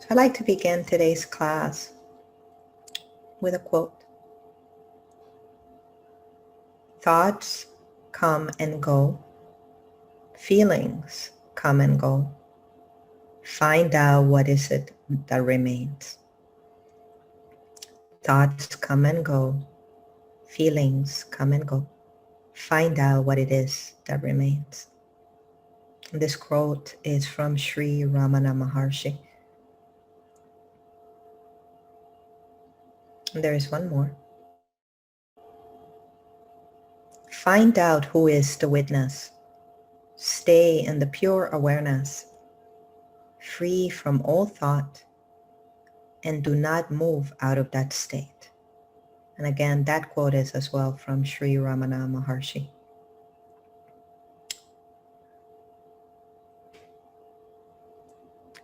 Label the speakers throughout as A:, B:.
A: So I'd like to begin today's class with a quote. Thoughts come and go. Feelings come and go. Find out what is it that remains. Thoughts come and go. Feelings come and go. Find out what it is that remains. This quote is from Sri Ramana Maharshi. And there is one more. Find out who is the witness. Stay in the pure awareness, free from all thought, and do not move out of that state. And again, that quote is as well from Sri Ramana Maharshi.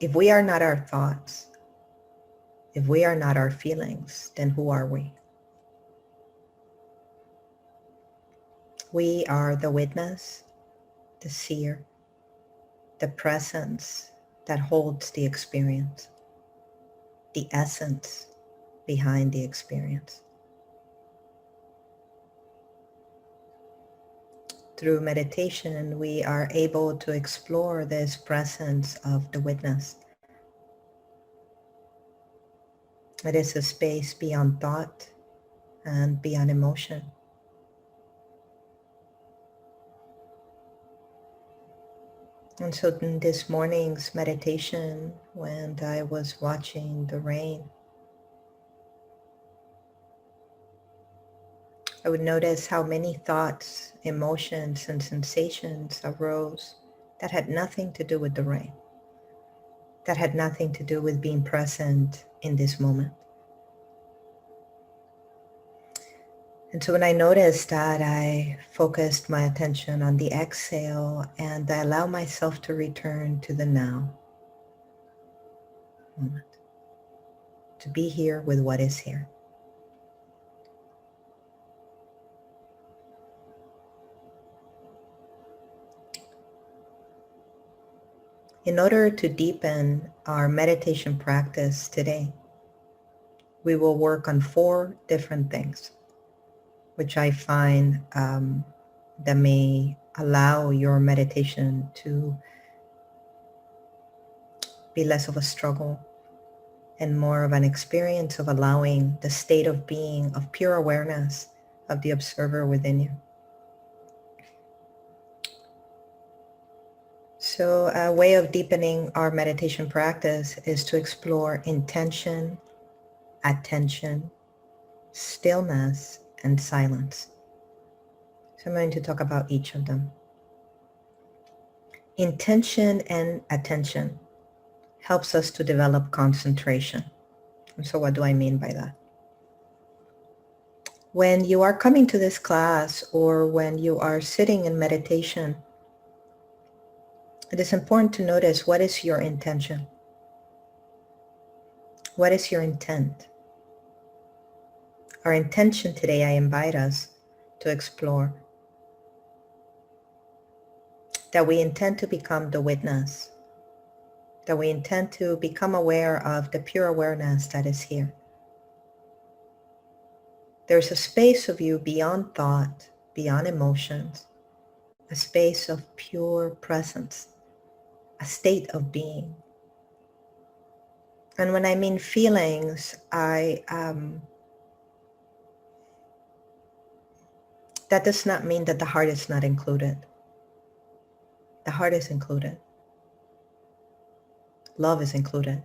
A: If we are not our thoughts, if we are not our feelings, then who are we? We are the witness, the seer, the presence that holds the experience, the essence behind the experience. Through meditation, we are able to explore this presence of the witness. It is a space beyond thought and beyond emotion. And so in this morning's meditation, when I was watching the rain, I would notice how many thoughts, emotions, and sensations arose that had nothing to do with the rain, that had nothing to do with being present in this moment. And so when I noticed that, I focused my attention on the exhale and I allowed myself to return to the now moment, to be here with what is here. In order to deepen our meditation practice today, we will work on 4 different things, which I find that may allow your meditation to be less of a struggle and more of an experience of allowing the state of being, of pure awareness of the observer within you. So a way of deepening our meditation practice is to explore intention, attention, stillness, and silence. So I'm going to talk about each of them. Intention and attention helps us to develop concentration. And so what do I mean by that? When you are coming to this class or when you are sitting in meditation, it is important to notice what is your intention. What is your intent? Our intention today, I invite us to explore that we intend to become the witness, that we intend to become aware of the pure awareness that is here. There's a space of you beyond thought, beyond emotions, a space of pure presence, a state of being. And when I mean feelings, that does not mean that the heart is not included. The heart is included. Love is included.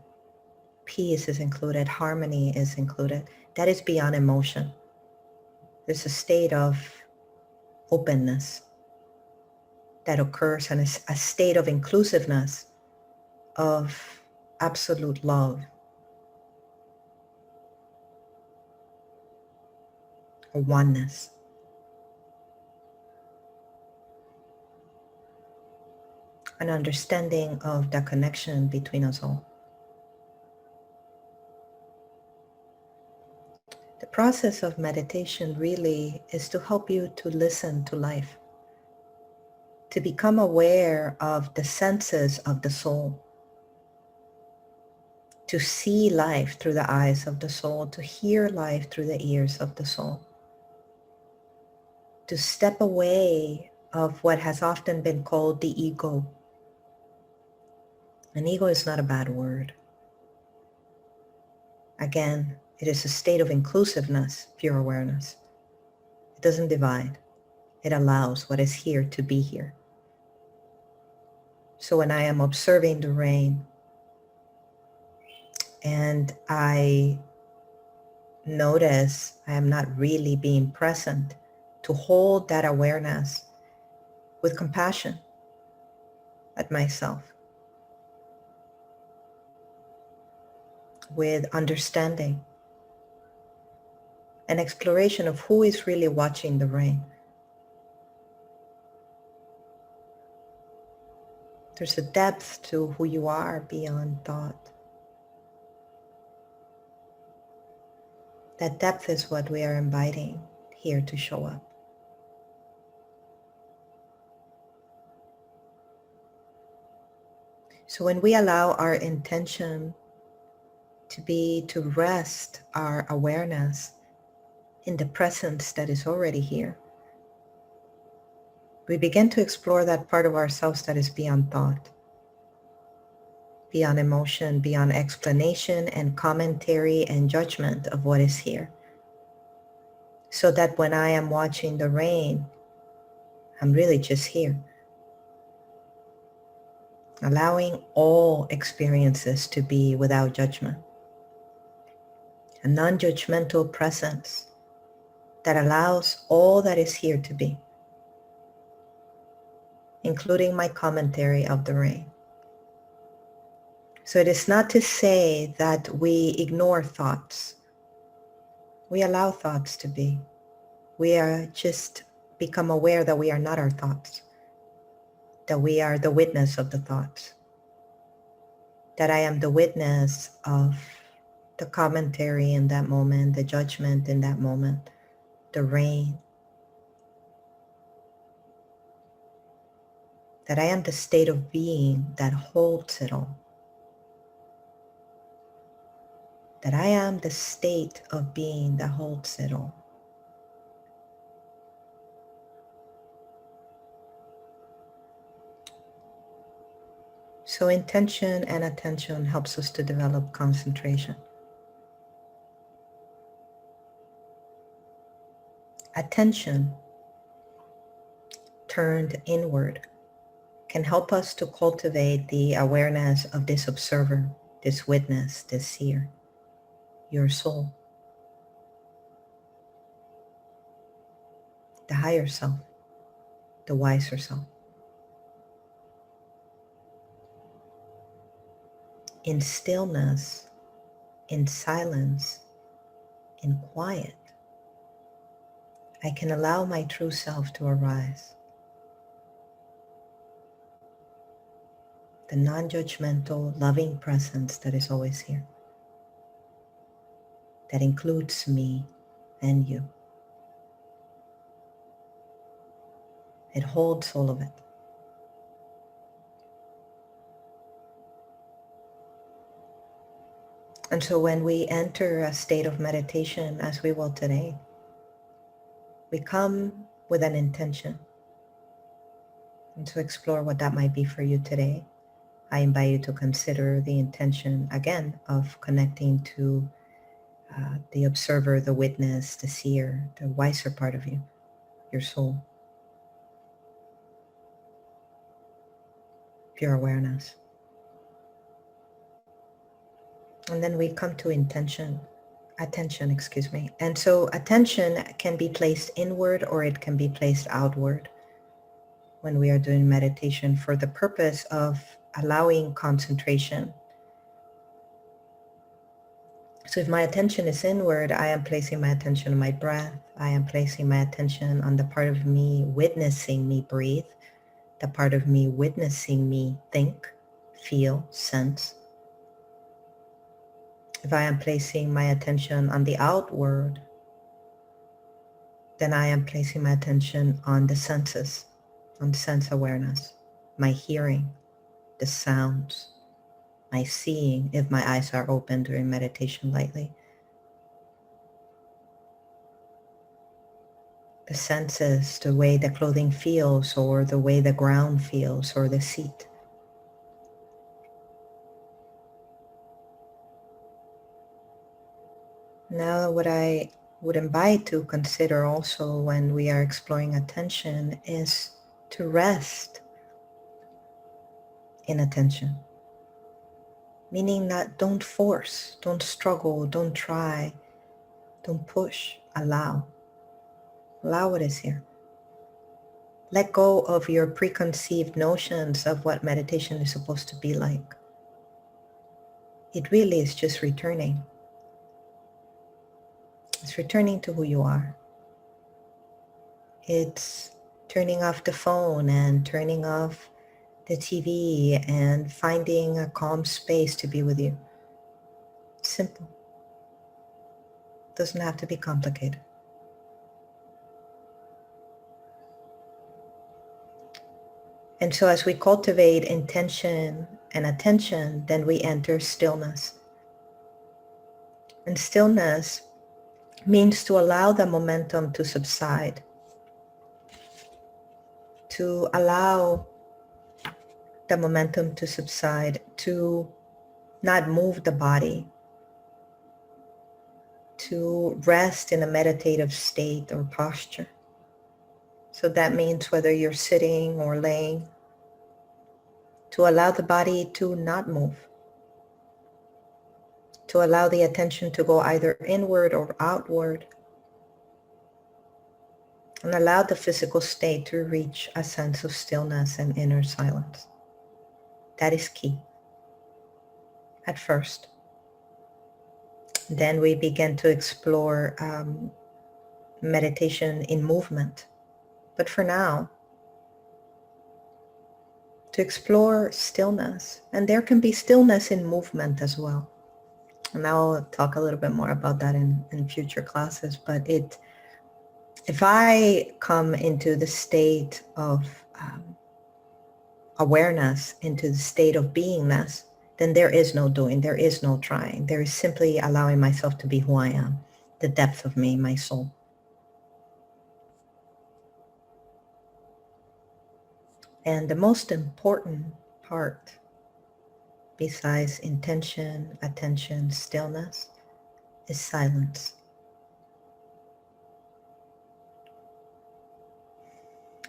A: Peace is included. Harmony is included. That is beyond emotion. There's a state of openness that occurs and is a state of inclusiveness, of absolute love, a oneness. An understanding of the connection between us all. The process of meditation really is to help you to listen to life, to become aware of the senses of the soul, to see life through the eyes of the soul, to hear life through the ears of the soul, to step away of what has often been called the ego. And ego is not a bad word. Again, it is a state of inclusiveness, pure awareness. It doesn't divide. It allows what is here to be here. So when I am observing the rain and I notice I am not really being present, to hold that awareness with compassion at myself, with understanding and exploration of who is really watching the rain. There's a depth to who you are beyond thought. That depth is what we are inviting here to show up. So when we allow our intention to be to rest our awareness in the presence that is already here, we begin to explore that part of ourselves that is beyond thought, beyond emotion, beyond explanation and commentary and judgment of what is here. So that when I am watching the rain, I'm really just here, allowing all experiences to be without judgment. A non-judgmental presence that allows all that is here to be, including my commentary of the rain. So it is not to say that we ignore thoughts. We allow thoughts to be. We are just become aware that we are not our thoughts, that we are the witness of the thoughts, that I am the witness of the commentary in that moment, the judgment in that moment, the rain, that I am the state of being that holds it all, that I am the state of being that holds it all. So intention and attention helps us to develop concentration. Attention turned inward can help us to cultivate the awareness of this observer, this witness, this seer, your soul, the higher self, the wiser self. In stillness, in silence, in quiet, I can allow my true self to arise. The non-judgmental, loving presence that is always here, that includes me and you. It holds all of it. And so when we enter a state of meditation, as we will today, we come with an intention. And to explore what that might be for you today, I invite you to consider the intention again of connecting to the observer, the witness, the seer, the wiser part of you, your soul, pure awareness. And then we come to attention. And so attention can be placed inward or it can be placed outward when we are doing meditation for the purpose of allowing concentration. So if my attention is inward, I am placing my attention on my breath. I am placing my attention on the part of me witnessing me breathe, the part of me witnessing me think, feel, sense. If I am placing my attention on the outward, then I am placing my attention on the senses, on sense awareness, my hearing, the sounds, my seeing, if my eyes are open during meditation lightly. The senses, the way the clothing feels, or the way the ground feels, or the seat. Now, what I would invite to consider also when we are exploring attention is to rest in attention. Meaning that don't force, don't struggle, don't try, don't push, allow. Allow what is here. Let go of your preconceived notions of what meditation is supposed to be like. It really is just returning. It's returning to who you are. It's turning off the phone and turning off the TV and finding a calm space to be with you. Simple. Doesn't have to be complicated. And so as we cultivate intention and attention, then we enter stillness. And stillness means to allow the momentum to subside, to allow the momentum to subside, to not move the body, to rest in a meditative state or posture. So that means whether you're sitting or laying, to allow the body to not move, to allow the attention to go either inward or outward, and allow the physical state to reach a sense of stillness and inner silence. That is key at first. Then we begin to explore meditation in movement. But for now, to explore stillness, and there can be stillness in movement as well. And I'll talk a little bit more about that in future classes, but if I come into the state of awareness, into the state of beingness, then there is no doing, there is no trying. There is simply allowing myself to be who I am, the depth of me, my soul. And the most important part, besides intention, attention, stillness, is silence.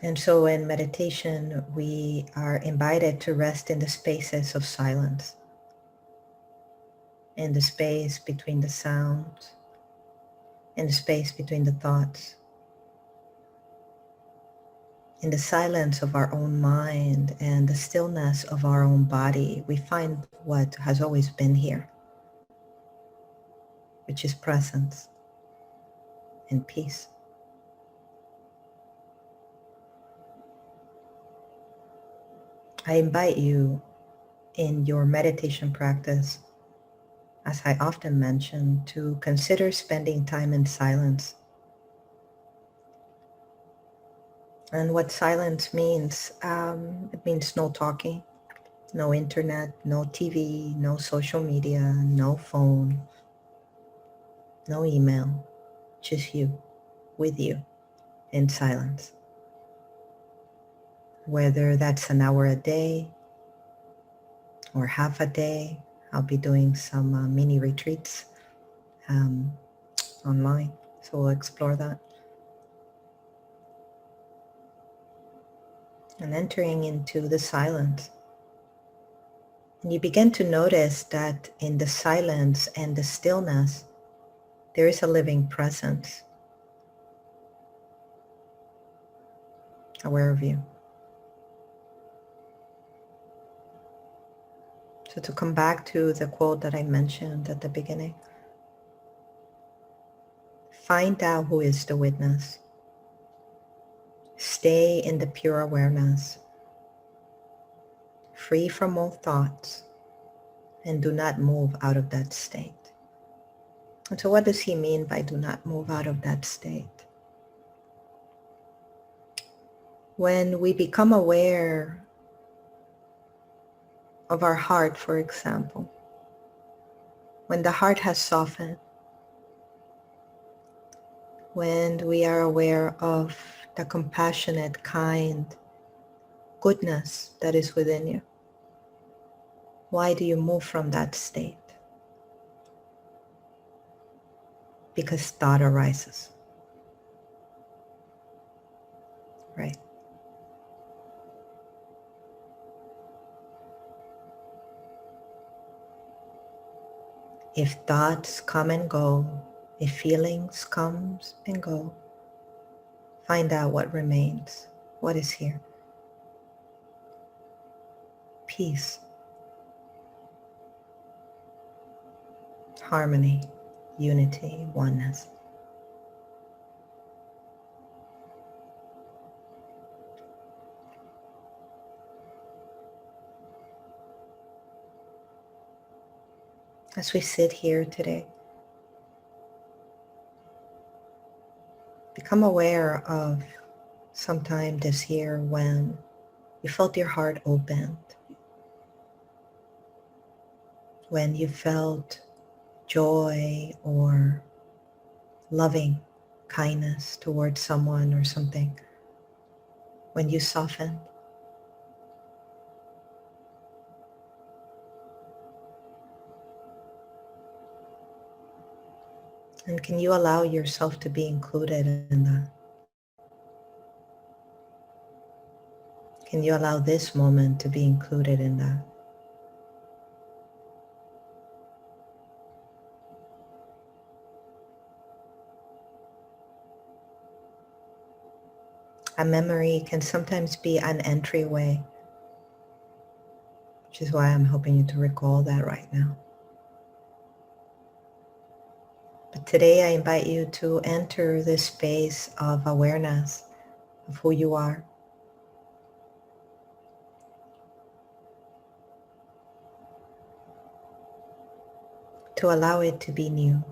A: And so in meditation, we are invited to rest in the spaces of silence, in the space between the sounds, in the space between the thoughts, in the silence of our own mind and the stillness of our own body. We find what has always been here, which is presence and peace. I invite you in your meditation practice, as I often mention, to consider spending time in silence. And what silence means, it means no talking, no internet, no TV, no social media, no phone, no email, just you, with you, in silence. Whether that's an hour a day or half a day, I'll be doing some mini retreats online, so we'll explore that. And entering into the silence. And you begin to notice that in the silence and the stillness, there is a living presence aware of you. So to come back to the quote that I mentioned at the beginning, find out who is the witness. Stay in the pure awareness, free from all thoughts, and do not move out of that state. And so what does he mean by do not move out of that state? When we become aware of our heart, for example. When the heart has softened, when we are aware of the compassionate, kind goodness that is within you, why do you move from that state? Because thought arises, right? If thoughts come and go, if feelings comes and go, find out what remains, what is here. Peace, harmony, unity, oneness. As we sit here today, become aware of sometime this year when you felt your heart opened, when you felt joy or loving kindness towards someone or something, when you softened. And can you allow yourself to be included in that? Can you allow this moment to be included in that? A memory can sometimes be an entryway, which is why I'm hoping you to recall that right now. But today I invite you to enter this space of awareness of who you are. To allow it to be new.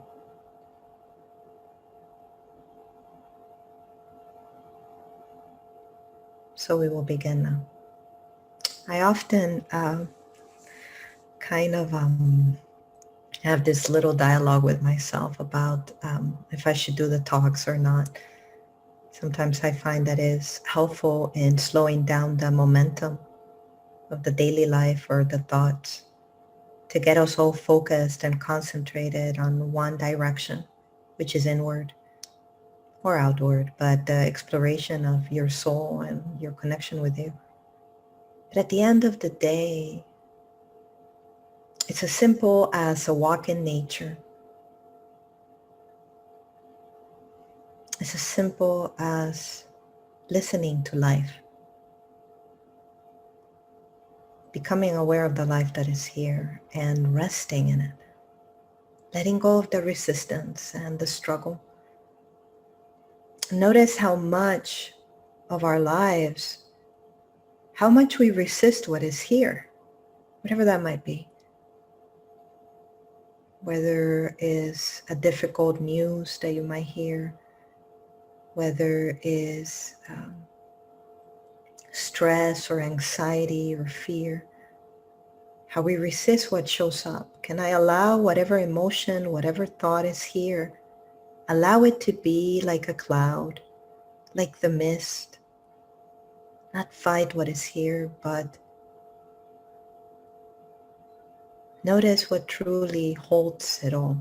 A: So we will begin now. I often kind of have this little dialogue with myself about if I should do the talks or not. Sometimes I find that is helpful in slowing down the momentum of the daily life or the thoughts to get us all focused and concentrated on one direction, which is inward or outward, but the exploration of your soul and your connection with you. But at the end of the day, it's as simple as a walk in nature. It's as simple as listening to life, becoming aware of the life that is here and resting in it, letting go of the resistance and the struggle. Notice how much of our lives, how much we resist what is here, whatever that might be. Whether it's a difficult news that you might hear, whether it's stress or anxiety or fear, how we resist what shows up. Can I allow whatever emotion, whatever thought is here, allow it to be like a cloud, like the mist, not fight what is here, but notice what truly holds it all.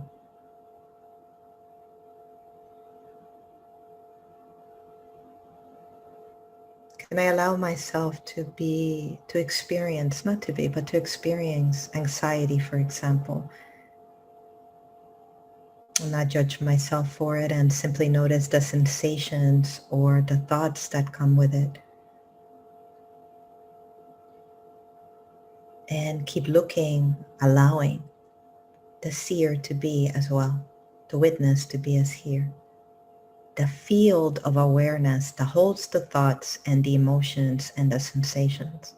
A: Can I allow myself to experience, not to be, but to experience anxiety, for example, and not judge myself for it and simply notice the sensations or the thoughts that come with it. And keep looking, allowing the seer to be as well, the witness to be as here. The field of awareness that holds the thoughts and the emotions and the sensations.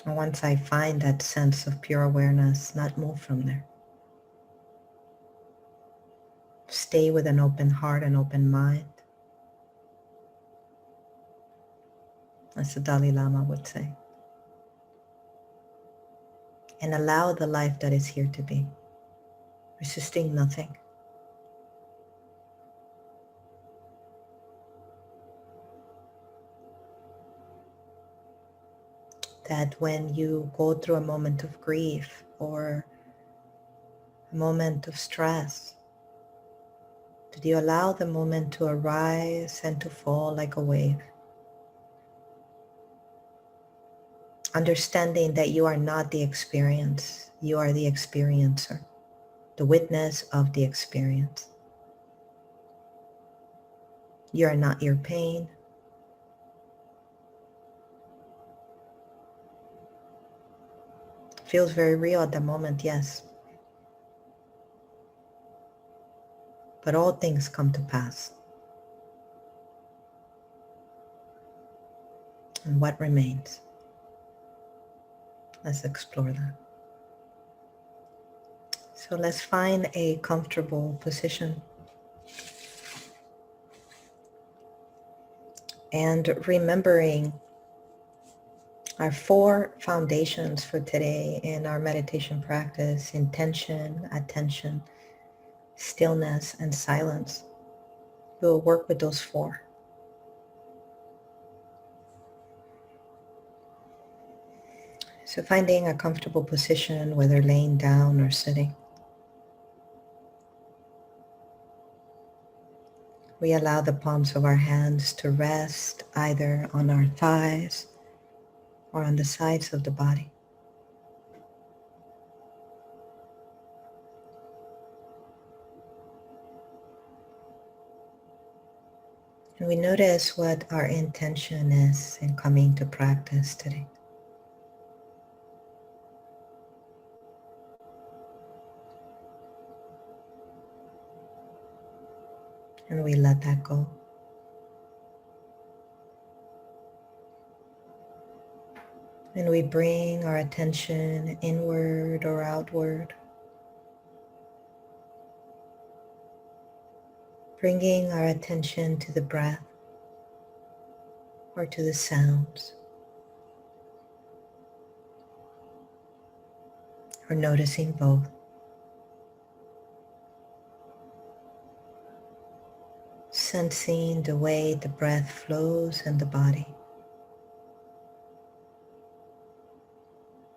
A: And once I find that sense of pure awareness, not move from there. Stay with an open heart and open mind. as the Dalai Lama would say. And allow the life that is here to be, resisting nothing. That when you go through a moment of grief or a moment of stress, that you allow the moment to arise and to fall like a wave. Understanding that you are not the experience, you are the experiencer, the witness of the experience. You are not your pain. Feels very real at the moment, yes. But all things come to pass. And what remains? Let's explore that. So let's find a comfortable position. And remembering our 4 foundations for today in our meditation practice: intention, attention, stillness, and silence. We'll work with those 4. So finding a comfortable position, whether laying down or sitting. We allow the palms of our hands to rest either on our thighs or on the sides of the body. And we notice what our intention is in coming to practice today. And we let that go. And we bring our attention inward or outward, bringing our attention to the breath or to the sounds, or noticing both. Sensing the way the breath flows in the body.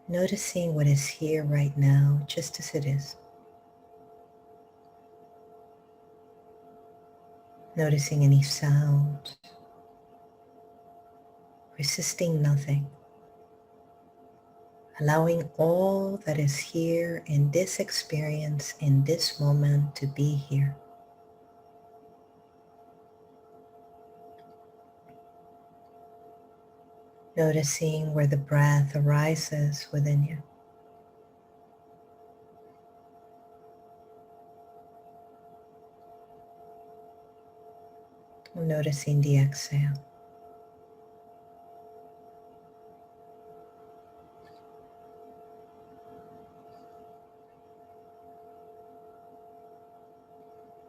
A: Noticing what is here right now, just as it is. Noticing any sound. Resisting nothing. Allowing all that is here in this experience, in this moment, to be here. Noticing where the breath arises within you. Noticing the exhale.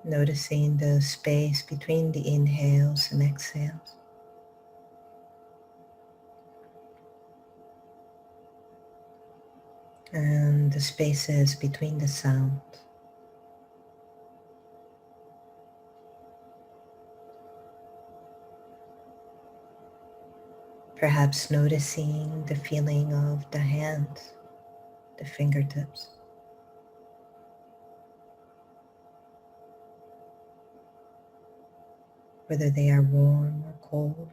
A: Noticing the space between the inhales and exhales. And the spaces between the sounds. Perhaps noticing the feeling of the hands, the fingertips. Whether they are warm or cold.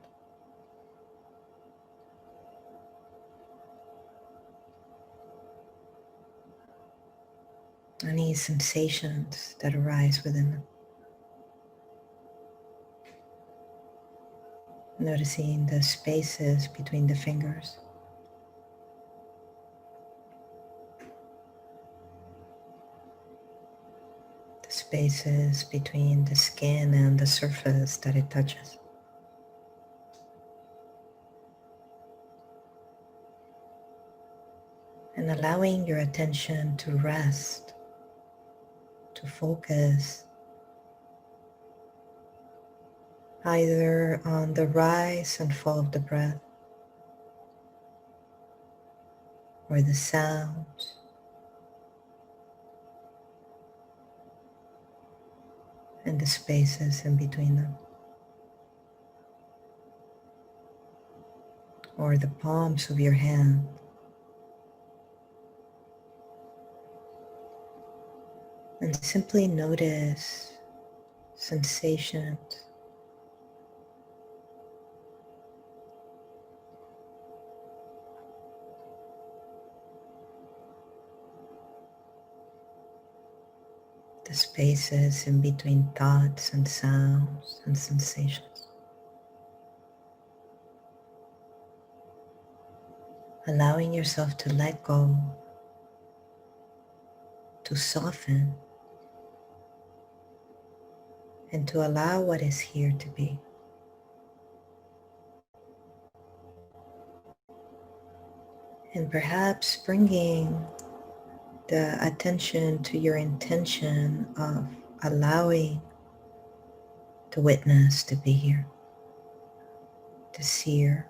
A: Any sensations that arise within them. Noticing the spaces between the fingers. The spaces between the skin and the surface that it touches. And allowing your attention to rest, to focus either on the rise and fall of the breath or the sounds and the spaces in between them, or the palms of your hand. And simply notice sensations, the spaces in between thoughts and sounds and sensations. Allowing yourself to let go, to soften, and to allow what is here to be. And perhaps bringing the attention to your intention of allowing the witness to be here, the seer,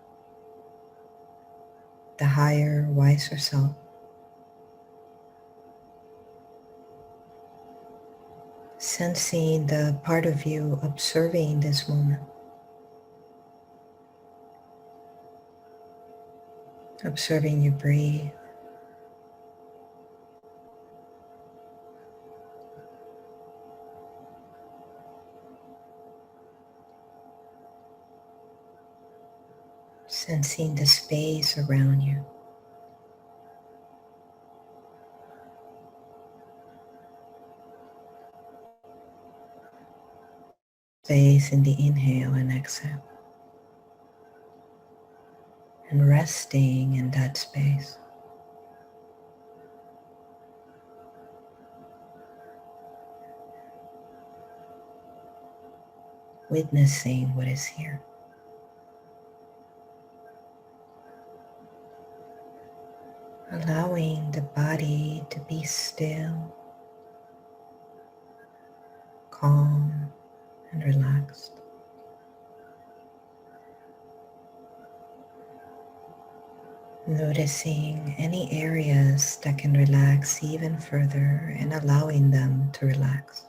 A: the higher, wiser self, sensing the part of you observing this moment, observing you breathe, sensing the space around you. Space in the inhale and exhale, and resting in that space. Witnessing what is here. Allowing the body to be still, calm, and relaxed. Noticing any areas that can relax even further and allowing them to relax.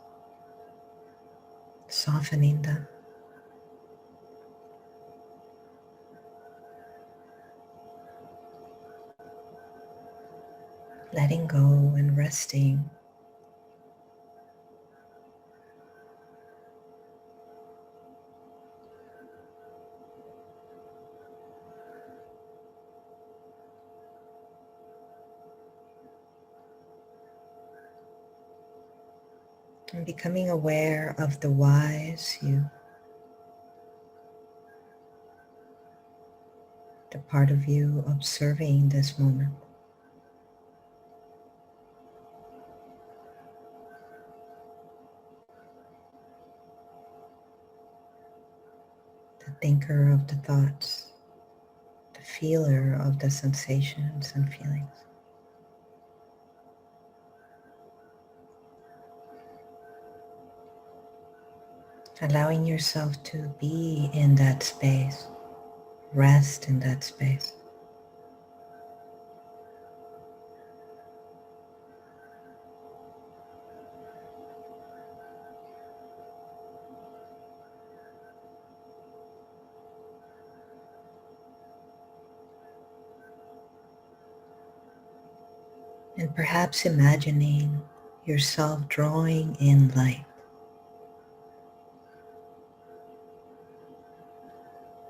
A: Softening them. Letting go and resting. And becoming aware of the wise you, the part of you observing this moment. The thinker of the thoughts, the feeler of the sensations and feelings. Allowing yourself to be in that space, rest in that space. And perhaps imagining yourself drawing in light.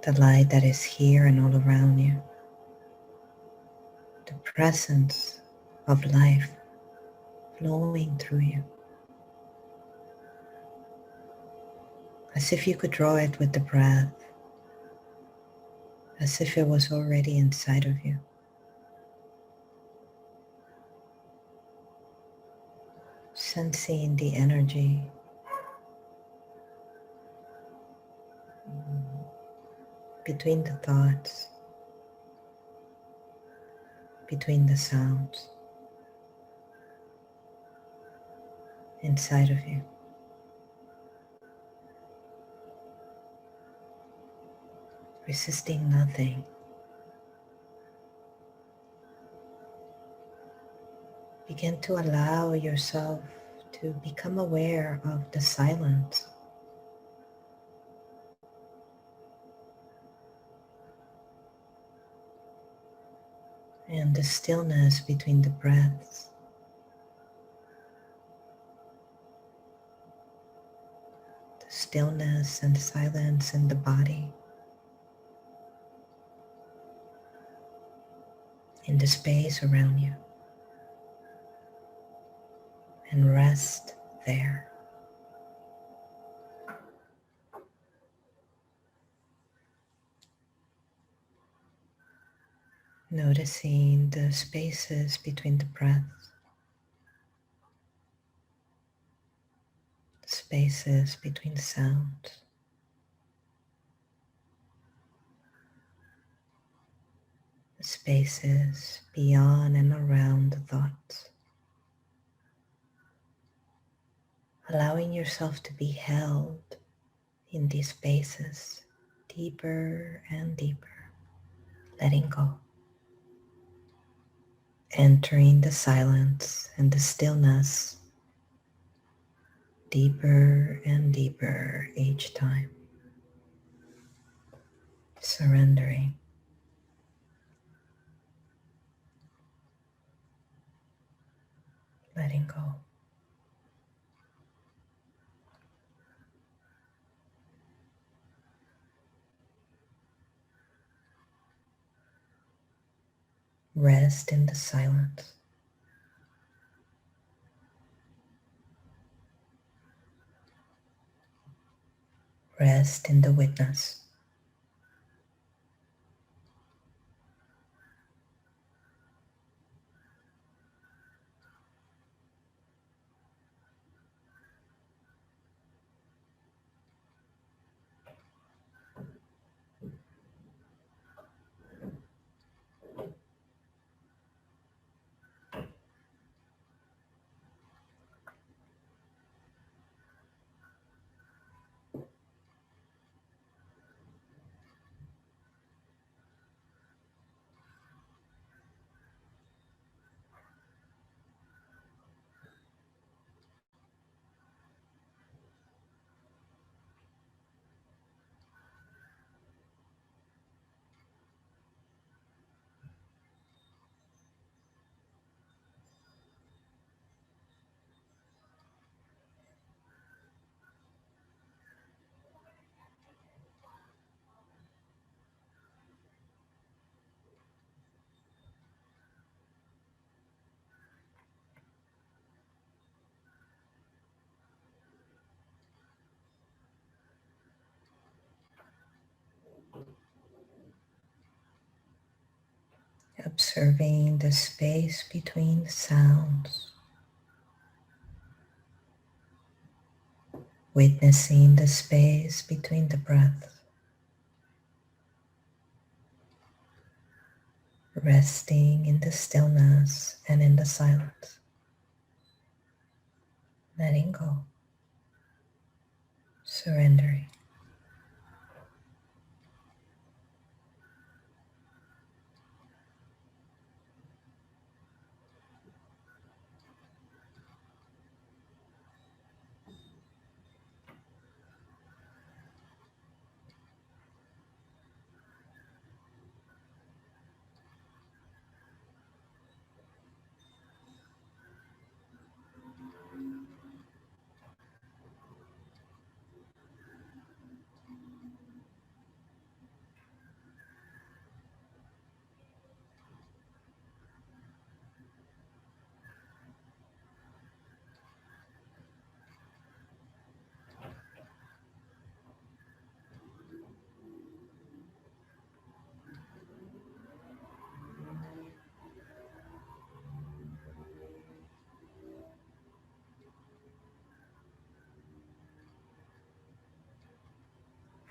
A: The light that is here and all around you. The presence of life flowing through you. As if you could draw it with the breath. As if it was already inside of you. Sensing the energy between the thoughts, between the sounds, inside of you. Resisting nothing. Begin to allow yourself to become aware of the silence and the stillness between the breaths. The stillness and silence in the body, in the space around you, and rest there. Noticing the spaces between the breaths, the spaces between sounds, the spaces beyond and around the thoughts. Allowing yourself to be held in these spaces deeper and deeper, letting go. Entering the silence and the stillness deeper and deeper each time. Surrendering. Letting go. Rest in the silence. Rest in the witness. Observing the space between sounds. Witnessing the space between the breaths. Resting in the stillness and in the silence. Letting go. Surrendering.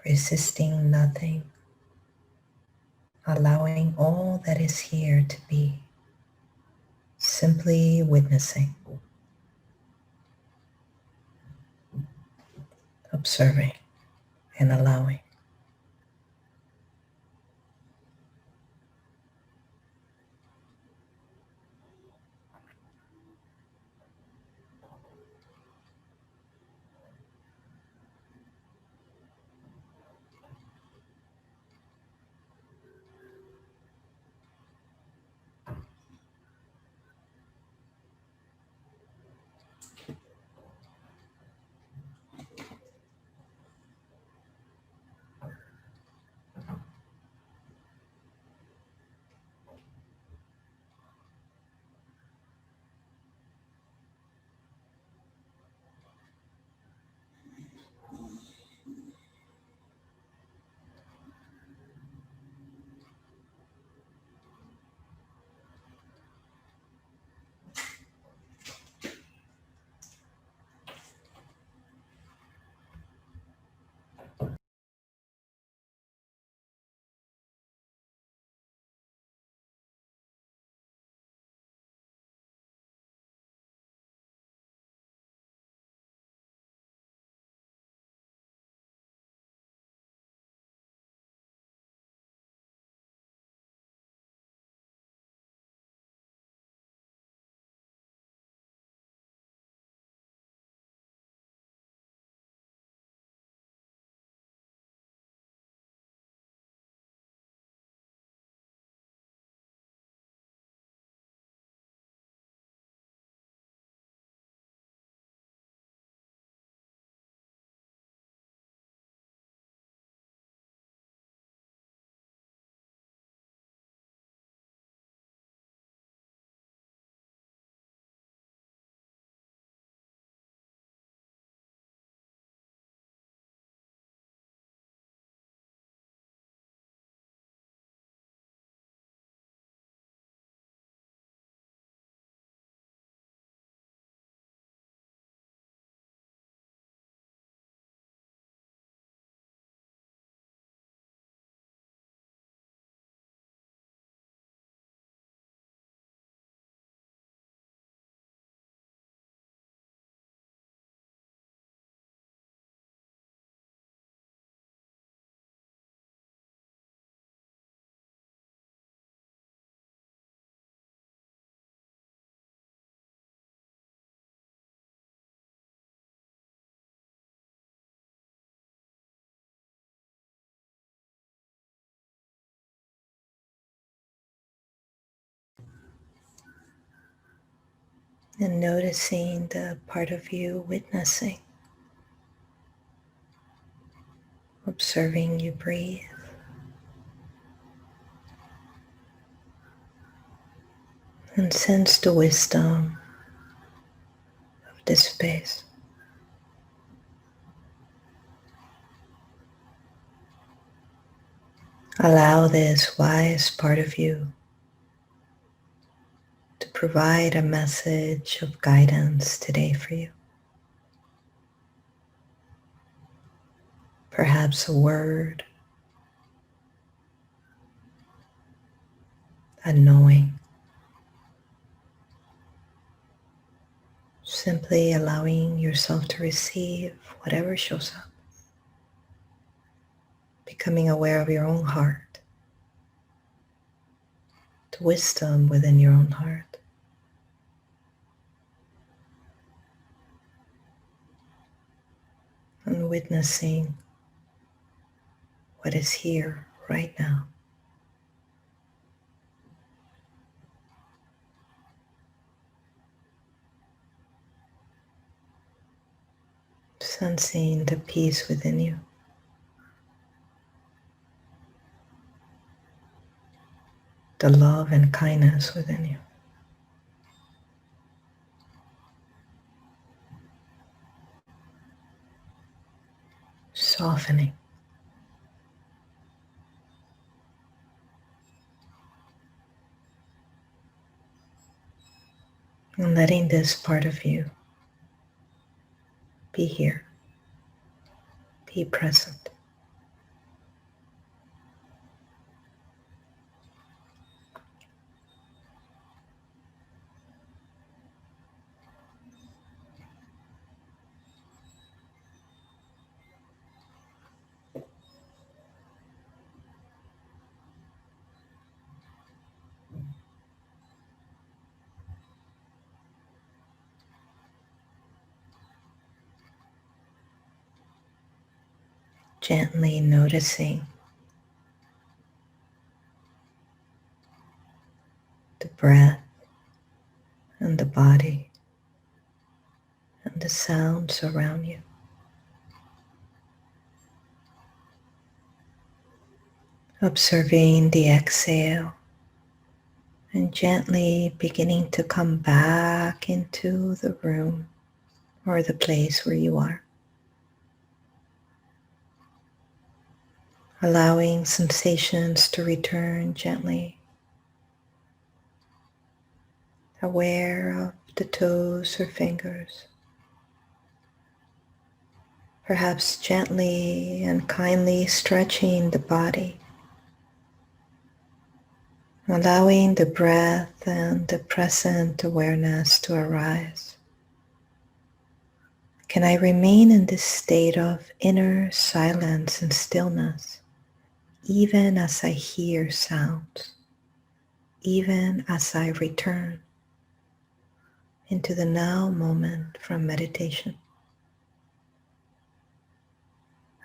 A: Resisting nothing, allowing all that is here to be, simply witnessing, observing, and allowing. and noticing the part of you witnessing, observing you breathe, and sense the wisdom of this space. Allow this wise part of you to provide a message of guidance today for you. Perhaps a word, a knowing. Simply allowing yourself to receive whatever shows up. Becoming aware of your own heart, the wisdom within your own heart. And witnessing what is here right now. Sensing the peace within you. The love and kindness within you. Softening. And letting this part of you be here. Be present. Gently noticing the breath and the body and the sounds around you. Observing the exhale and gently beginning to come back into the room or the place where you are. Allowing sensations to return gently. Aware of the toes or fingers. Perhaps gently and kindly stretching the body. Allowing the breath and the present awareness to arise. Can I remain in this state of inner silence and stillness, even as I hear sounds, even as I return into the now moment from meditation?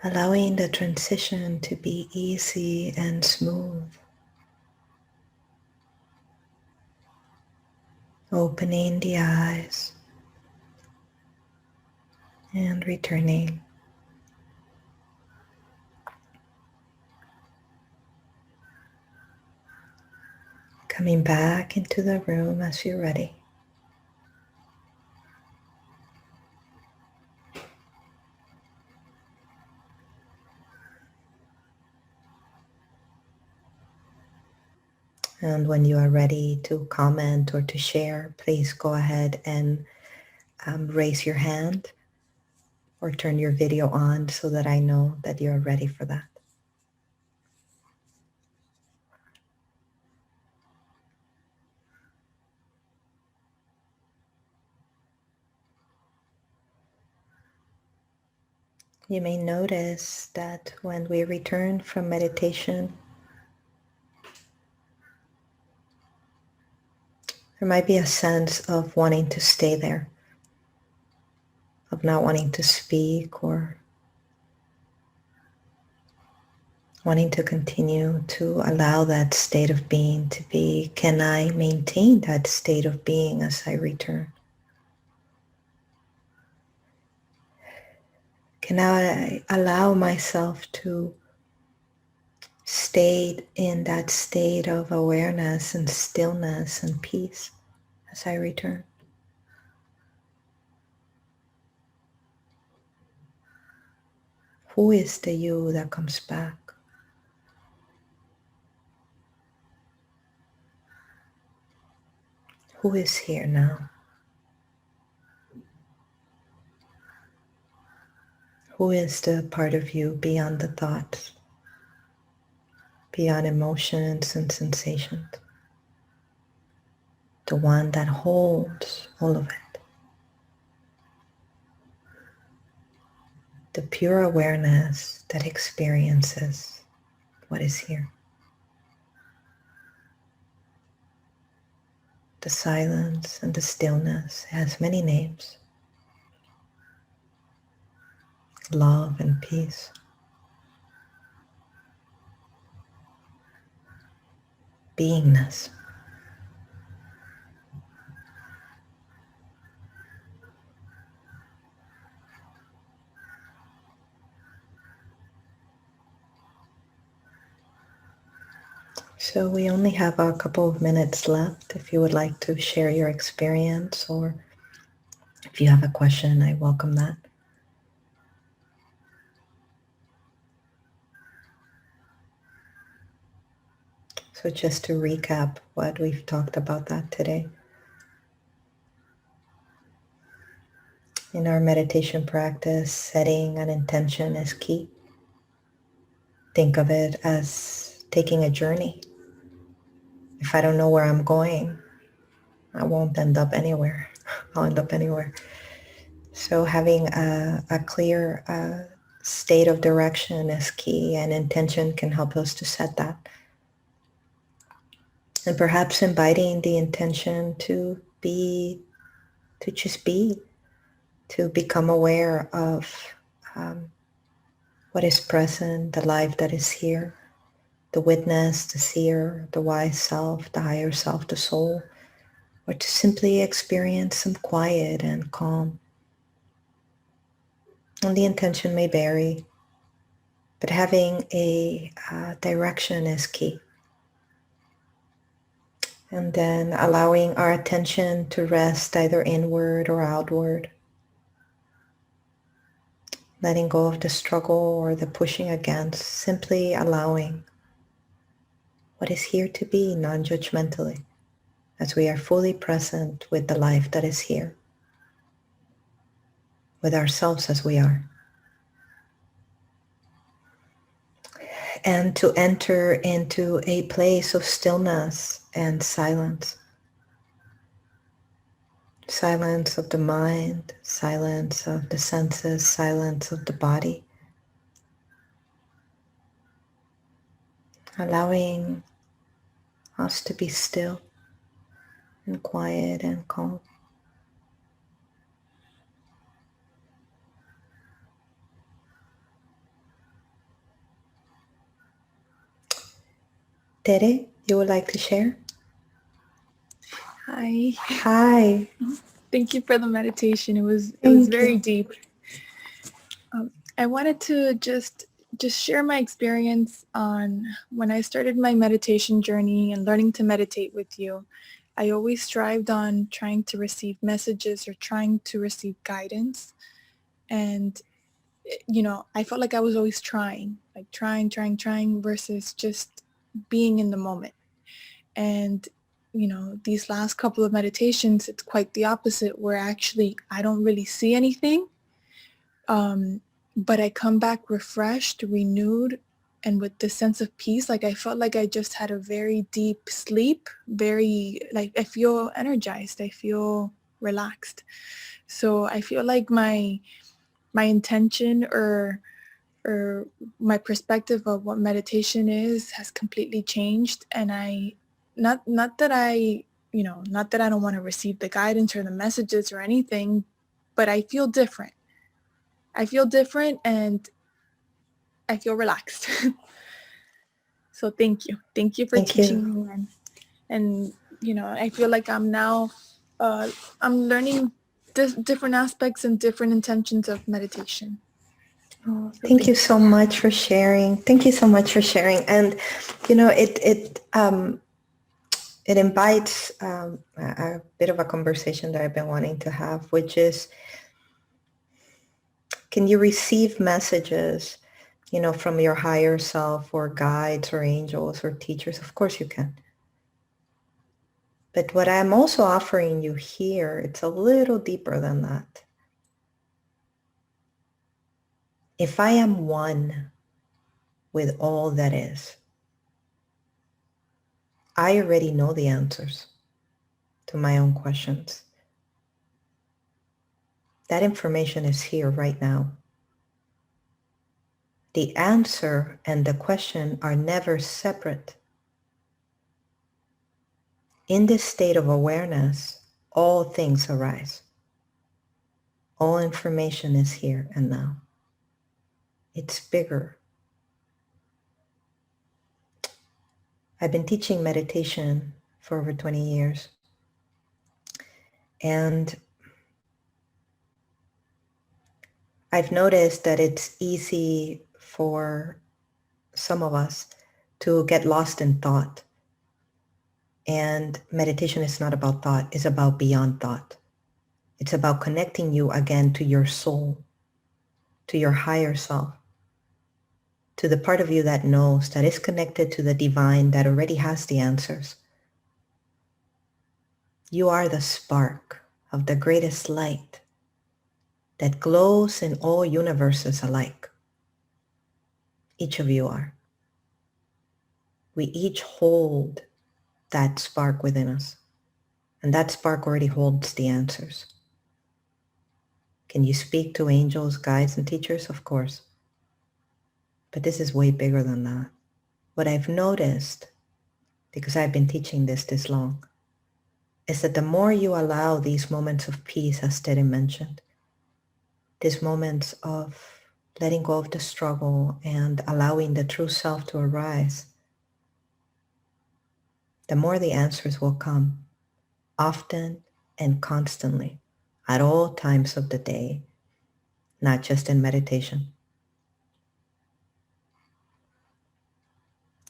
A: Allowing the transition to be easy and smooth. Opening the eyes and returning. Coming back into the room as you're ready. And when you are ready to comment or to share, please go ahead and raise your hand or turn your video on so that I know that you're ready for that. You may notice that when we return from meditation, there might be a sense of wanting to stay there, of not wanting to speak or wanting to continue to allow that state of being to be. Can I maintain that state of being as I return? can I allow myself to stay in that state of awareness and stillness and peace as I return. Who is the you that comes back? Who is here now? Who is the part of you beyond the thoughts, beyond emotions and sensations? The one that holds all of it. The pure awareness that experiences what is here. The silence and the stillness has many names. Love and peace. Beingness. So we only have a couple of minutes left. If you would like to share your experience, or if you have a question, I welcome that. So just to recap what we've talked about that today. In our meditation practice, setting an intention is key. Think of it as taking a journey. If I don't know where I'm going, I won't end up anywhere. I'll end up anywhere. So having a clear state of direction is key, and intention can help us to set that. And perhaps inviting the intention to just be, to become aware of what is present, the life that is here, the witness, the seer, the wise self, the higher self, the soul, or to simply experience some quiet and calm. And the intention may vary, but having a direction is key. And then allowing our attention to rest either inward or outward. Letting go of the struggle or the pushing against, simply allowing what is here to be non-judgmentally, as we are fully present with the life that is here, with ourselves as we are. And to enter into a place of stillness and silence. Silence of the mind, silence of the senses, silence of the body. Allowing us to be still and quiet and calm. Tere, you would like to share?
B: Hi.
A: Hi.
B: Thank you for the meditation. It was very deep. I wanted to just share my experience on when I started my meditation journey and learning to meditate with you. I always strived on trying to receive messages or trying to receive guidance. And, I felt like I was always trying versus just being in the moment. And these last couple of meditations, it's quite the opposite, where actually I don't really see anything. But I come back refreshed, renewed, and with this sense of peace. Like I felt like I just had a very deep sleep, I feel energized, I feel relaxed. So I feel like my intention or my perspective of what meditation is has completely changed. And not that I don't want to receive the guidance or the messages or anything, but I feel different. And I feel relaxed. So thank you for teaching me. And I feel like I'm now I'm learning different aspects and different intentions of meditation.
A: Oh,
B: So
A: thank you so much for sharing. Thank you so much for sharing. And it invites a bit of a conversation that I've been wanting to have, which is, can you receive messages, from your higher self or guides or angels or teachers? Of course you can. But what I'm also offering you here, it's a little deeper than that. If I am one with all that is, I already know the answers to my own questions. That information is here right now. The answer and the question are never separate. In this state of awareness, all things arise. All information is here and now. It's bigger. I've been teaching meditation for over 20 years. And I've noticed that it's easy for some of us to get lost in thought. And meditation is not about thought, it's about beyond thought. It's about connecting you again to your soul, to your higher self, to the part of you that knows, that is connected to the divine, that already has the answers. You are the spark of the greatest light that glows in all universes alike. Each of you are. We each hold that spark within us. And that spark already holds the answers. Can you speak to angels, guides, and teachers? Of course. But this is way bigger than that. What I've noticed, because I've been teaching this long, is that the more you allow these moments of peace, as Tere mentioned, these moments of letting go of the struggle and allowing the true self to arise, the more the answers will come, often and constantly, at all times of the day, not just in meditation.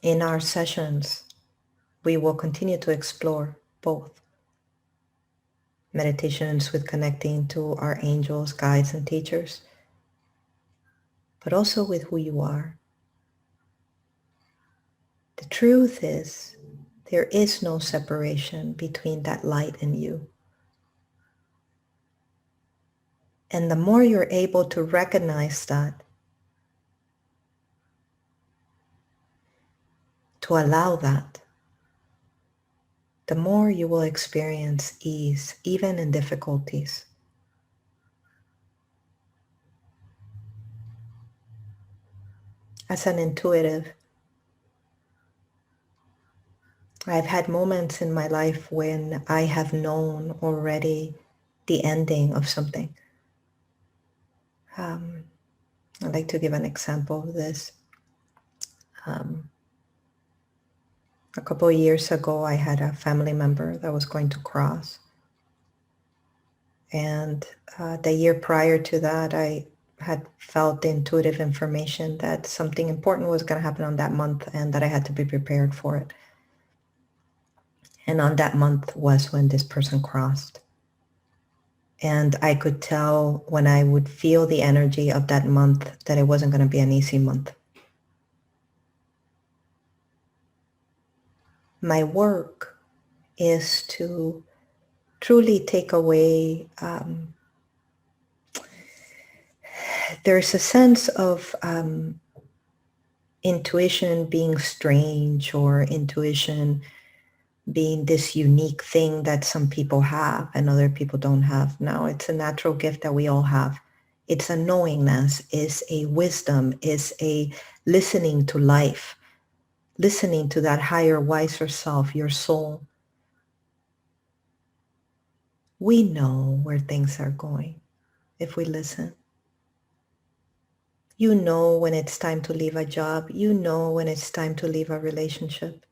A: In our sessions, we will continue to explore both meditations with connecting to our angels, guides, and teachers, but also with who you are. The truth is, there is no separation between that light and you. And the more you're able to recognize that, to allow that, the more you will experience ease, even in difficulties. As an intuitive, I've had moments in my life when I have known already the ending of something. I'd like to give an example of this. A couple of years ago, I had a family member that was going to cross. And the year prior to that, I had felt the intuitive information that something important was going to happen on that month and that I had to be prepared for it. And on that month was when this person crossed. And I could tell when I would feel the energy of that month that it wasn't going to be an easy month. My work is to truly take away, there's a sense of intuition being strange, or intuition being this unique thing that some people have and other people don't have. No, it's a natural gift that we all have. It's a knowingness, it's a wisdom, it's a listening to life, listening to that higher, wiser self, your soul. We know where things are going if we listen. You know when it's time to leave a job. You know when it's time to leave a relationship.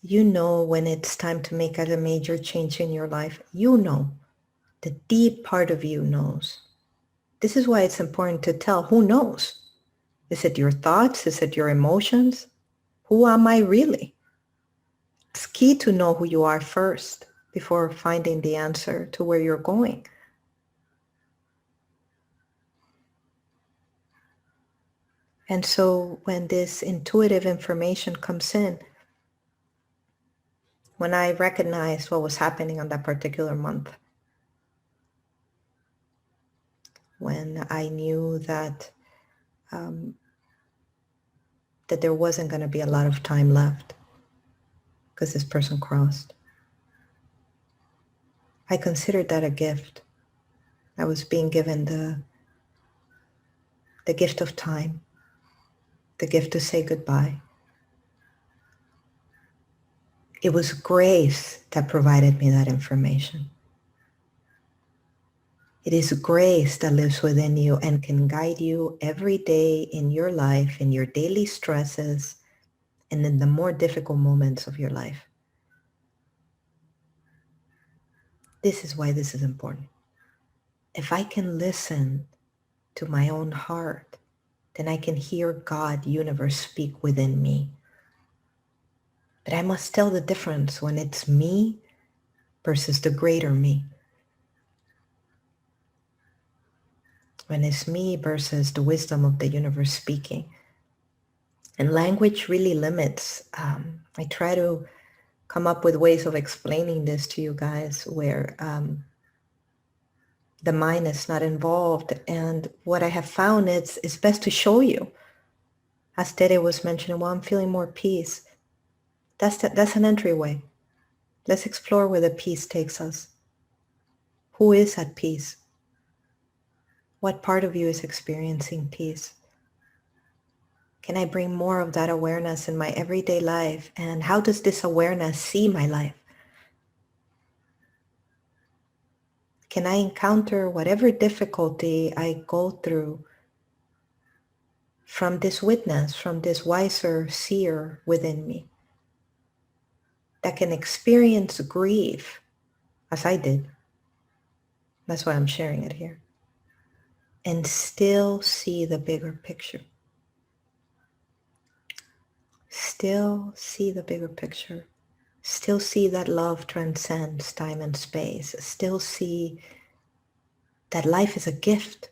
A: You know when it's time to make a major change in your life. You know. The deep part of you knows. This is why it's important to tell. Who knows? Is it your thoughts? Is it your emotions? Who am I really? It's key to know who you are first before finding the answer to where you're going. And so when this intuitive information comes in, when I recognized what was happening on that particular month, when I knew that that there wasn't going to be a lot of time left because this person crossed, I considered that a gift. I was being given the gift of time, the gift to say goodbye. It was grace that provided me that information. It is grace that lives within you and can guide you every day in your life, in your daily stresses, and in the more difficult moments of your life. This is why this is important. If I can listen to my own heart, then I can hear God, universe speak within me. But I must tell the difference when it's me versus the greater me. When it's me versus the wisdom of the universe speaking. And language really limits. I try to come up with ways of explaining this to you guys where the mind is not involved. And what I have found is it's best to show you. As Tere was mentioning, well, I'm feeling more peace. That's an entryway. Let's explore where the peace takes us. Who is at peace? What part of you is experiencing peace? Can I bring more of that awareness in my everyday life? And how does this awareness see my life? Can I encounter whatever difficulty I go through from this witness, from this wiser seer within me that can experience grief as I did? That's why I'm sharing it here. And still see the bigger picture. Still see the bigger picture. Still see that love transcends time and space. Still see that life is a gift.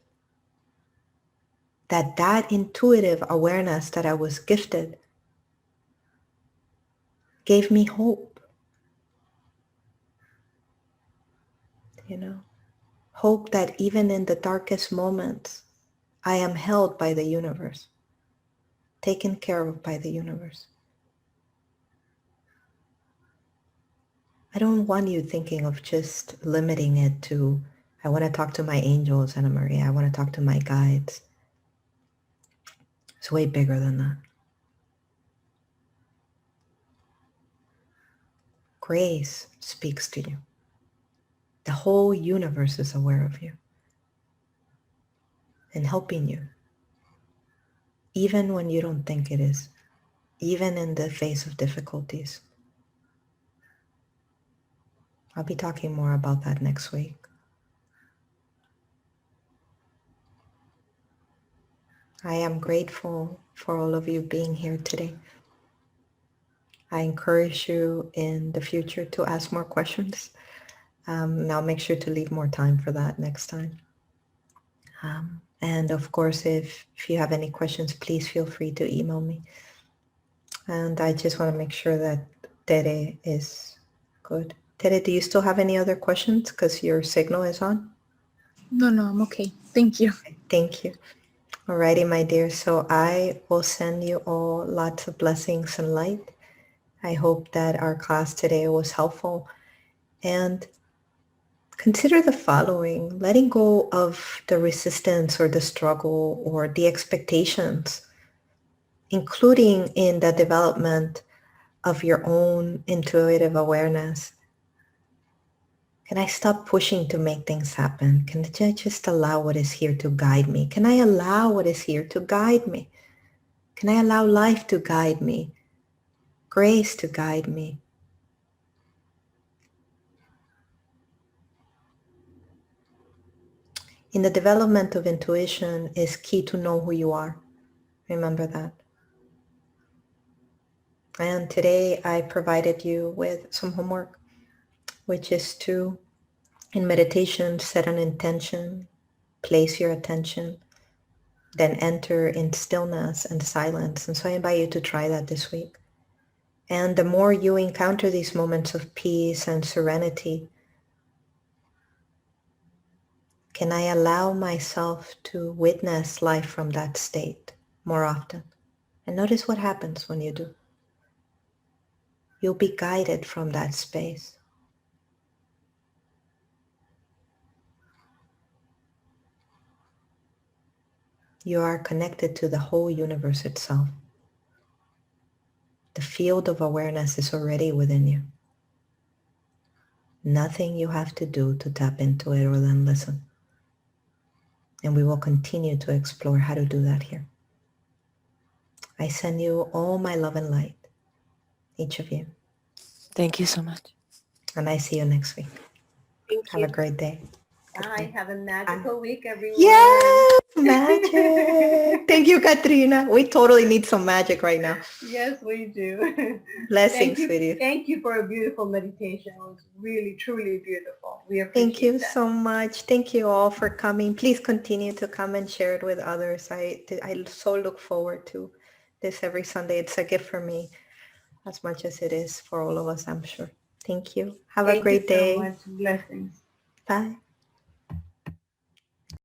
A: That intuitive awareness that I was gifted gave me hope. You know, hope that even in the darkest moments, I am held by the universe, taken care of by the universe. I don't want you thinking of just limiting it to, I want to talk to my angels, Anna Maria. I want to talk to my guides. It's way bigger than that. Grace speaks to you. The whole universe is aware of you and helping you, even when you don't think it is, even in the face of difficulties. I'll be talking more about that next week. I am grateful for all of you being here today. I encourage you in the future to ask more questions. And I'll make sure to leave more time for that next time. And of course, if you have any questions, please feel free to email me. And I just want to make sure that Tere is good. Tere, do you still have any other questions? Because your signal is on.
B: No, I'm okay. Thank you.
A: Thank you. Alrighty, my dear. So I will send you all lots of blessings and light. I hope that our class today was helpful. And consider the following: letting go of the resistance or the struggle or the expectations, including in the development of your own intuitive awareness. Can I stop pushing to make things happen? Can I just allow what is here to guide me? Can I allow what is here to guide me? Can I allow life to guide me? Grace to guide me? in the development of intuition is key to know who you are. Remember that. And today I provided you with some homework, which is to, in meditation, set an intention, place your attention, then enter in stillness and silence. And so I invite you to try that this week. And the more you encounter these moments of peace and serenity, can I allow myself to witness life from that state more often? And notice what happens when you do. You'll be guided from that space. You are connected to the whole universe itself. The field of awareness is already within you. Nothing you have to do to tap into it or then listen. And we will continue to explore how to do that here. I send you all my love and light, each of you.
C: Thank you so much.
A: And I see you next week.
D: Thank
A: Have
D: you.
A: a great day.
D: Bye. Have a magical week, everyone.
A: Yes, magic. Thank you, Katrina. We totally need some magic right now.
D: Yes, we do.
A: Blessings,
D: Thank you.
A: sweetie.
D: Thank you for a beautiful meditation. It was really, truly beautiful. We appreciate
A: Thank you
D: that.
A: so much. Thank you all for coming. Please continue to come and share it with others. I so look forward to this every Sunday. It's a gift for me as much as it is for all of us, I'm sure. Thank you. Have a great day.
D: Thank you so much. Blessings.
A: Bye.